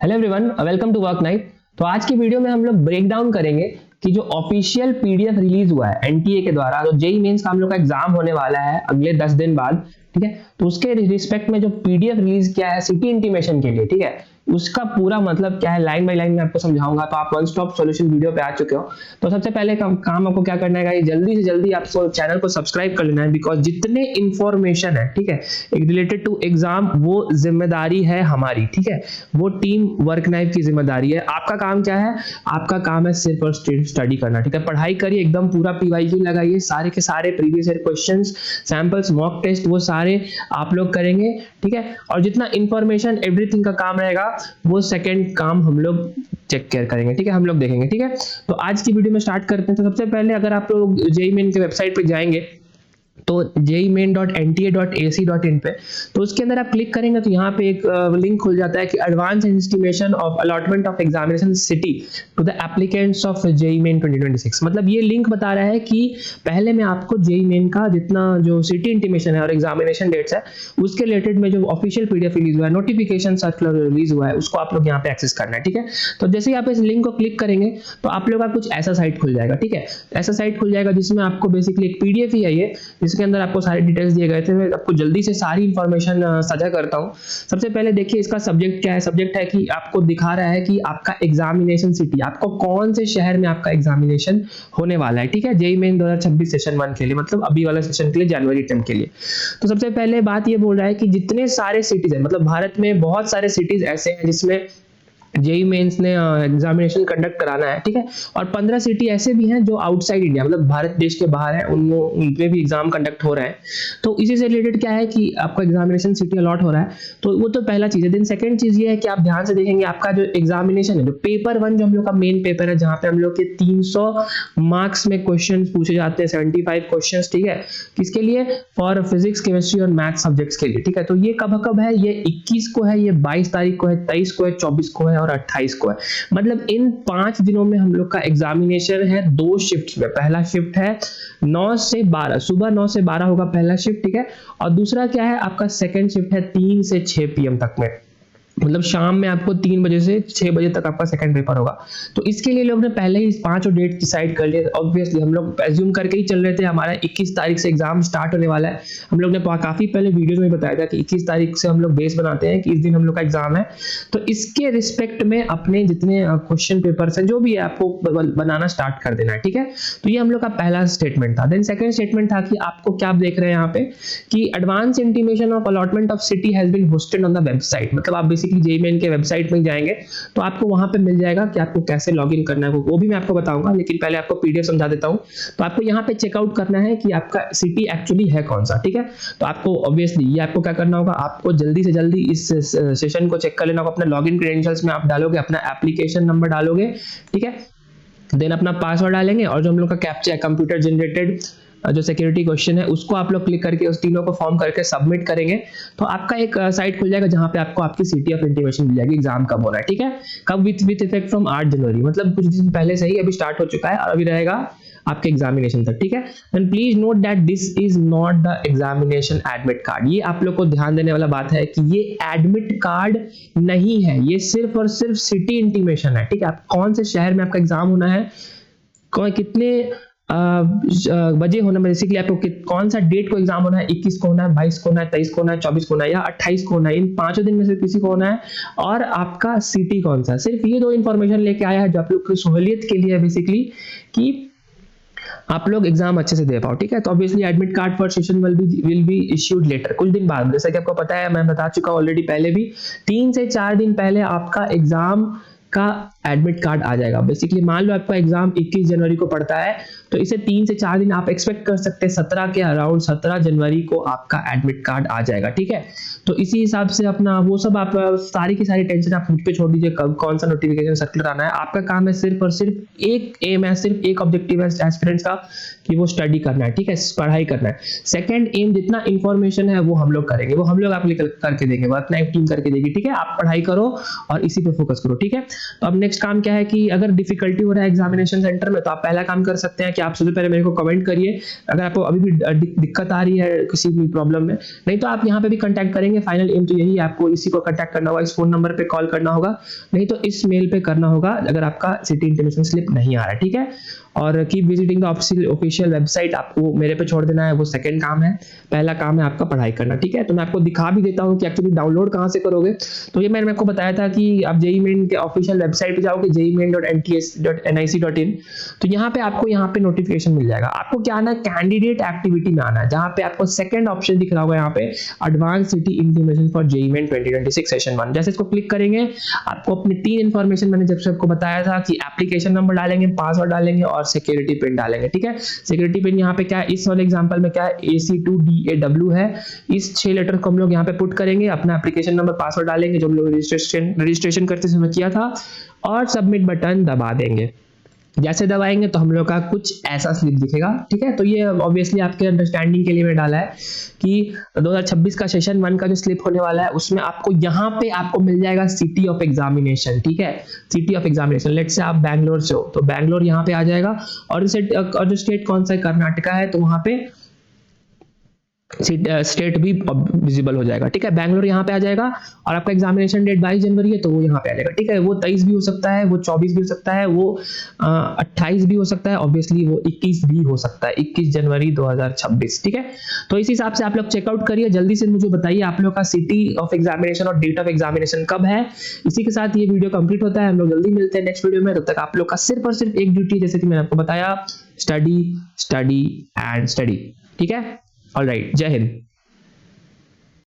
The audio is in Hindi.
Hello everyone, welcome to work night. तो आज की वीडियो में हम लोग ब्रेक डाउन करेंगे कि जो ऑफिशियल पीडीएफ रिलीज हुआ है एनटीए के द्वारा, तो जेई मेंस का हम लोग का एग्जाम होने वाला है अगले 10 दिन बाद, ठीक है। तो उसके रिस्पेक्ट में जो पीडीएफ रिलीज किया है सिटी इंटीमेशन के लिए, ठीक है, उसका पूरा मतलब क्या है लाइन बाय लाइन में आपको समझाऊंगा। तो आप वन स्टॉप सॉल्यूशन वीडियो पे आ चुके हो। तो सबसे पहले काम आपको क्या करना है, जल्दी से जल्दी आपको चैनल को सब्सक्राइब कर लेना है, बिकॉज जितने इंफॉर्मेशन है, ठीक है, एक रिलेटेड टू एग्जाम, वो जिम्मेदारी है हमारी, ठीक है, वो टीम वर्क नाइफ की जिम्मेदारी है। आपका काम क्या है? आपका काम है सिर्फ और सिर्फ स्टडी करना, ठीक है। पढ़ाई करिए, एकदम पूरा पीवाईक्यू लगाइए, सारे के सारे previous year questions, samples, mock test, वो सारे आप लोग करेंगे, ठीक है। और जितना इंफॉर्मेशन एवरीथिंग का काम रहेगा, वो सेकंड काम हम लोग चेक केयर करेंगे, ठीक है, हम लोग देखेंगे, ठीक है। तो आज की वीडियो में स्टार्ट करते हैं। तो सबसे पहले अगर आप लोग जेईई मेन के वेबसाइट पे जाएंगे तो jeimain.nta.ac.in पे, तो उसके अंदर आप क्लिक करेंगे तो यहाँ पे एक लिंक खुल जाता है कि advance estimation of allotment of examination city to the applicants of JEE Main 2026। मतलब ये लिंक बता रहा है कि पहले मैं आपको जेईई मेन का जितना जो सिटी इंटीमेशन है और एग्जामिनेशन डेट्स है, उसके रिलेटेड में जो ऑफिशियल पीडीएफ रिलीज हुआ है, नोटिफिकेशन सर्कुलर रिलीज हुआ है, उसको आप लोग यहाँ पे एक्सेस करना है, ठीक है। तो जैसे ही आप इस लिंक को क्लिक करेंगे तो आप लोग का कुछ ऐसा साइट खुल जाएगा, ठीक है। ऐसा साइट खुल जाएगा जिसमें आपको बेसिकली एक पीडीएफ ही है ये, इसके अंदर आपको सारे डिटेल्स दिए गए थे। मैं आपको जल्दी से सारी इंफॉर्मेशन साझा करता हूं। सबसे पहले देखिए इसका सब्जेक्ट क्या है। सब्जेक्ट है कि आपको दिखा रहा है कि आपका एग्जामिनेशन सिटी, आपको कौन से शहर में आपका एग्जामिनेशन होने वाला है, ठीक है, जेईई मेन 2026 सेशन 1 के लिए, मतलब अभी वाला सेशन के लिए, जनवरी 10 के लिए। तो सबसे पहले बात ये बोल रहा है कि जितने सारे सिटीज है, मतलब भारत में बहुत सारे सिटीज ऐसे हैं जिसमें जेईई मेंस ने एग्जामिनेशन कंडक्ट कराना है, ठीक है। और 15 सिटी ऐसे भी हैं जो आउटसाइड इंडिया, मतलब भारत देश के बाहर है, उनमें भी एग्जाम कंडक्ट हो रहा है। तो इसी से रिलेटेड क्या है कि आपका एग्जामिनेशन सिटी अलॉट हो रहा है। तो वो तो पहला चीज है। देन सेकंड चीज ये है कि आप ध्यान से देखेंगे आपका जो एग्जामिनेशन है, जो पेपर 1 जो हम लोग का मेन पेपर है, जहां पे हम लोग के 300 मार्क्स में क्वेश्चन पूछे जाते हैं, 75 क्वेश्चन, ठीक है, किसके लिए? फॉर फिजिक्स, केमिस्ट्री और मैथ सब्जेक्ट्स के लिए, ठीक है। तो ये कब है? ये 21 को है, ये 22 तारीख को है, 23 को है, 24 को है और 28 को है। मतलब इन 5 दिनों में हम लोग का एग्जामिनेशन है 2 शिफ्ट्स में। पहला शिफ्ट है 9 से 12, सुबह 9 से 12 होगा पहला शिफ्ट, ठीक है। और दूसरा क्या है, आपका सेकंड शिफ्ट है 3 से 6 पीएम तक में, मतलब शाम में आपको 3 बजे से 6 बजे तक आपका सेकंड पेपर होगा। तो इसके लिए लोग ने पहले ही 5 डेट डिसाइड कर लिए। ऑब्वियसली हम लोग एज्यूम करके ही चल रहे थे, हमारा 21 तारीख से एग्जाम स्टार्ट होने वाला है। हम लोग ने काफी पहले वीडियोस में बताया था कि 21 तारीख से हम लोग बेस बनाते हैं कि इस दिन हम लोग का एग्जाम है। तो इसके रिस्पेक्ट में अपने जितने क्वेश्चन पेपर्स हैं, जो भी है, आपको बनाना स्टार्ट कर देना है, ठीक है। तो ये हम लोग का पहला स्टेटमेंट था। देन सेकंड स्टेटमेंट था कि आपको क्या देख रहे हैं यहाँ पे कि advance intimation of allotment of city has been hosted on the website. मतलब आप बेसिकली जेईई मेन के वेबसाइट में जाएंगे तो आपको वहां पे मिल जाएगा कि आपको कैसे लॉगिन करना है, वो भी मैं आपको बताऊंगा, लेकिन पहले आपको पीडीएफ समझा देता हूं। तो आपको यहाँ पे चेकआउट करना है कि आपका सिटी एक्चुअली है कौन सा, ठीक है। तो आपको ऑब्वियसली ये आपको क्या करना होगा, आपको जल्दी से जल्दी इस सेशन को चेक कर लेना होगा। अपने लॉगिन क्रेडेंशियल्स में आप डालोगे, अपना एप्लीकेशन नंबर डालोगे, ठीक है, देन अपना पासवर्ड डालेंगे और जो हम लोग का कैप्चा है, कंप्यूटर जनरेटेड जो सिक्योरिटी क्वेश्चन है, उसको आप लोग क्लिक करके उस तीनों को फॉर्म करके सबमिट करेंगे तो आपका एक साइट खुल जाएगा जहां पे आपको आपकी सिटी ऑफ इंटीमेशन मिल जाएगी, एग्जाम कब होना है, ठीक है, कब, विद इफेक्ट फ्रॉम 8 जनवरी, मतलब कुछ दिन पहले से ही अभी स्टार्ट हो चुका है और अभी रहेगा आपके एग्जामिनेशन तक, ठीक है। And please note that this is not the examination admit card. ये आप लोग को ध्यान देने वाला बात है कि ये एडमिट कार्ड नहीं है, ये सिर्फ और सिर्फ सिटी इंटीमेशन है, ठीक है। आप कौन से शहर में आपका एग्जाम होना है, कितने बजे होना है, बेसिकली आपको कौन सा डेट को एग्जाम होना है, 21 को होना है, 22 को होना है, 23 को होना है, 24 को होना है या 28 को होना है, इन 5 दिन में से किसी को होना है, और आपका सिटी कौन सा। सिर्फ ये 2 इंफॉर्मेशन लेके आया है जो आप लोग की सहूलियत के लिए है, बेसिकली कि आप लोग एग्जाम अच्छे से दे पाओ, ठीक है। तो obviously admit card for session will be issued later, कुछ दिन बाद, जैसा कि आपको पता है, मैं बता चुका ऑलरेडी पहले भी, 3 से 4 दिन पहले आपका एग्जाम का एडमिट कार्ड आ जाएगा। बेसिकली मान लो आपका एग्जाम 21 जनवरी को पड़ता है, तो इसे 3 से 4 दिन आप एक्सपेक्ट कर सकते हैं, 17 के अराउंड 17 जनवरी को आपका एडमिट कार्ड आ जाएगा, ठीक है। तो इसी हिसाब से अपना वो सब आप सारी की सारी टेंशन आप मुझ पे छोड़ दीजिए, कब कौन सा नोटिफिकेशन सर्कुलर आना है। आपका काम है सिर्फ और सिर्फ एक एम है, सिर्फ एक ऑब्जेक्टिव है एस्पिरेंट्स का कि वो स्टडी करना है, ठीक है, पढ़ाई करना है। सेकंड एम, जितना इंफॉर्मेशन है वो हम लोग करेंगे, वो हम लोग आप करके देंगे, वर्क नाइफ टीम करके देगी, ठीक है। आप पढ़ाई करो और इसी पे फोकस करो, ठीक है। तो अब नेक्स्ट नेक्स्ट काम क्या है कि अगर डिफिकल्टी हो रहा है एग्जामिनेशन सेंटर में, तो आप पहला काम कर सकते हैं कि आप सबसे पहले मेरे को कमेंट करिए अगर आपको अभी भी दिक्कत आ रही है किसी भी प्रॉब्लम में। नहीं तो आप यहाँ पे भी कांटेक्ट करेंगे। फाइनल एम तो यही है, आपको इसी को कांटेक्ट करना होगा, इस फोन नंबर पे कॉल करना होगा, नहीं तो इस मेल पे करना होगा अगर आपका सिटी इंटीमेशन स्लिप नहीं आ रहा है, ठीक है। और keep visiting the official website, आपको मेरे पे छोड़ देना है, वो सेकंड काम है। पहला काम है आपका पढ़ाई करना, ठीक है। तो मैं आपको दिखा भी देता हूँ कि एक्चुअली डाउनलोड कहाँ से करोगे। तो ये मैंने आपको बताया था कि आप जेईई मेन के ऑफिशियल वेबसाइट पे जाओगे, jeimain.nts.nic.in, तो यहाँ पे आपको यहाँ पे नोटिफिकेशन मिल जाएगा। आपको क्या आना है, कैंडिडेट एक्टिविटी में आना है, जहाँ पे आपको सेकंड ऑप्शन दिख रहा होगा यहाँ पे advance city intimation for JEE Main 2026 session 1। जैसे इसको क्लिक करेंगे, आपको अपनी 3 इन्फॉर्मेशन मैंने जब से आपको बताया था कि एप्लीकेशन नंबर डालेंगे, पासवर्ड डालेंगे और सिक्योरिटी पिन डालेंगे, ठीक है। सिक्योरिटी पिन यहाँ पे क्या है, इस वाले एग्जांपल में क्या है, AC2DAW है। इस 6 लेटर को हम लोग यहाँ पे पुट करेंगे, अपना एप्लीकेशन नंबर, पासवर्ड डालेंगे जो हम लोग रजिस्ट्रेशन करते समय किया था, और सबमिट बटन दबा देंगे। जैसे दबाएंगे तो हम लोग का कुछ ऐसा स्लिप दिखेगा, ठीक है। तो ये ऑब्वियसली आपके अंडरस्टैंडिंग के लिए मैं डाला है कि 2026 का सेशन 1 का जो स्लिप होने वाला है उसमें आपको यहाँ पे आपको मिल जाएगा सिटी ऑफ एग्जामिनेशन, ठीक है। City of examination, let's say आप बैंगलोर से हो तो बैंगलोर यहाँ पे आ जाएगा, और जो स्टेट कौन सा है, कर्नाटका है, तो वहाँ पे स्टेट भी विजिबल हो जाएगा, ठीक है। बैंगलोर यहाँ पे आ जाएगा, और आपका एग्जामिनेशन डेट 22 जनवरी है तो वो यहाँ पे आ जाएगा, ठीक है। वो 23 भी हो सकता है, वो 24 भी हो सकता है, वो 28 भी हो सकता है, ऑब्वियसली वो 21 भी हो सकता है, 21 जनवरी 2026, ठीक है। तो इस हिसाब से आप लोग चेकआउट करिए, जल्दी से मुझे बताइए आप लोग का सिटी ऑफ एग्जामिनेशन और डेट ऑफ एग्जामिनेशन कब है। इसी के साथ ये वीडियो कंप्लीट होता है, हम लोग जल्दी मिलते हैं नेक्स्ट वीडियो में। तब तक आप लोग का सिर्फ और सिर्फ एक ड्यूटी, जैसे कि मैंने आपको बताया, स्टडी स्टडी एंड स्टडी, ठीक है। ऑलराइट, जय हिंद।